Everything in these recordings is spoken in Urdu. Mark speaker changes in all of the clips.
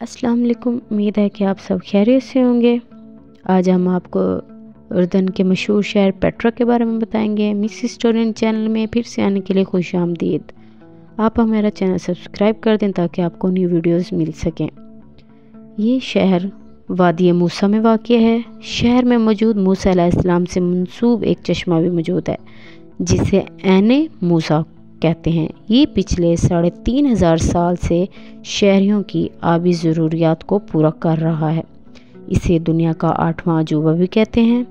Speaker 1: السلام علیکم، امید ہے کہ آپ سب خیریت سے ہوں گے۔ آج ہم آپ کو اردن کے مشہور شہر پیٹرا کے بارے میں بتائیں گے۔ مس ہسٹورین چینل میں پھر سے آنے کے لیے خوش آمدید۔ آپ ہمارا چینل سبسکرائب کر دیں تاکہ آپ کو نیو ویڈیوز مل سکیں۔ یہ شہر وادی موسیٰ میں واقع ہے۔ شہر میں موجود موسیٰ علیہ السلام سے منسوب ایک چشمہ بھی موجود ہے جسے عین موسیٰ کہتے ہیں۔ یہ پچھلے 3500 سال سے شہریوں کی آبی ضروریات کو پورا کر رہا ہے۔ اسے دنیا کا 8واں عجوبہ بھی کہتے ہیں۔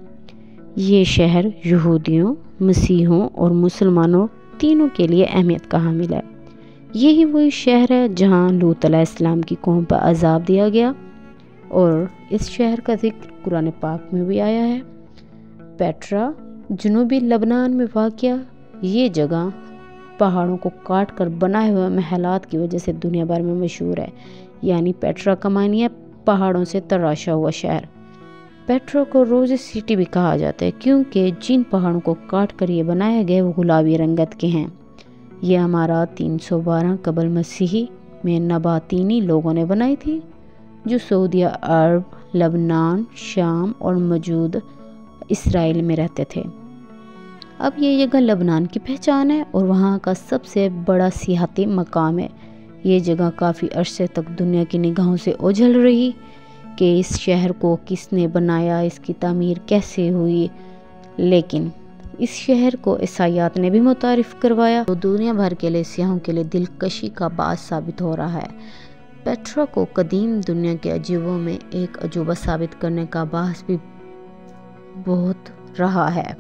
Speaker 1: یہ شہر یہودیوں، مسیحیوں اور مسلمانوں تینوں کے لیے اہمیت کا حامل ہے۔ یہی وہی شہر ہے جہاں لوط علیہ السلام کی قوم پر عذاب دیا گیا اور اس شہر کا ذکر قرآن پاک میں بھی آیا ہے۔ پیٹرا جنوبی لبنان میں واقع یہ جگہ پہاڑوں کو کاٹ کر بنائے ہوئے محلات کی وجہ سے دنیا بھر میں مشہور ہے، یعنی پیٹرا کا معنی ہے پہاڑوں سے تراشا ہوا شہر۔ پیٹرا کو روز سٹی بھی کہا جاتا ہے کیونکہ جن پہاڑوں کو کاٹ کر یہ بنائے گئے وہ گلابی رنگت کے ہیں۔ یہ ہمارا 312 قبل مسیحی میں نباتینی لوگوں نے بنائی تھی جو سعودیہ عرب، لبنان، شام اور موجود اسرائیل میں رہتے تھے۔ اب یہ جگہ لبنان کی پہچان ہے اور وہاں کا سب سے بڑا سیاحتی مقام ہے۔ یہ جگہ کافی عرصے تک دنیا کی نگاہوں سے اوجھل رہی کہ اس شہر کو کس نے بنایا، اس کی تعمیر کیسے ہوئی، لیکن اس شہر کو عیسائیات نے بھی متعارف کروایا تو دنیا بھر کے لیے سیاحوں کے لیے دلکشی کا باعث ثابت ہو رہا ہے۔ پیٹرا کو قدیم دنیا کے عجوبوں میں ایک عجوبہ ثابت کرنے کا باعث بھی بہت رہا ہے۔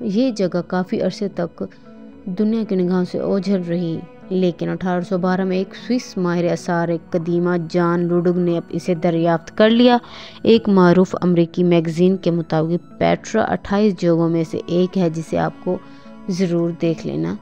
Speaker 1: یہ جگہ کافی عرصے تک دنیا کی نگاہوں سے اوجھل رہی، لیکن 1812 میں ایک سوئس ماہر آثار قدیمہ جان لوڈوگ نے اسے دریافت کر لیا۔ ایک معروف امریکی میگزین کے مطابق پیٹرا 28 جگہوں میں سے ایک ہے جسے آپ کو ضرور دیکھ لینا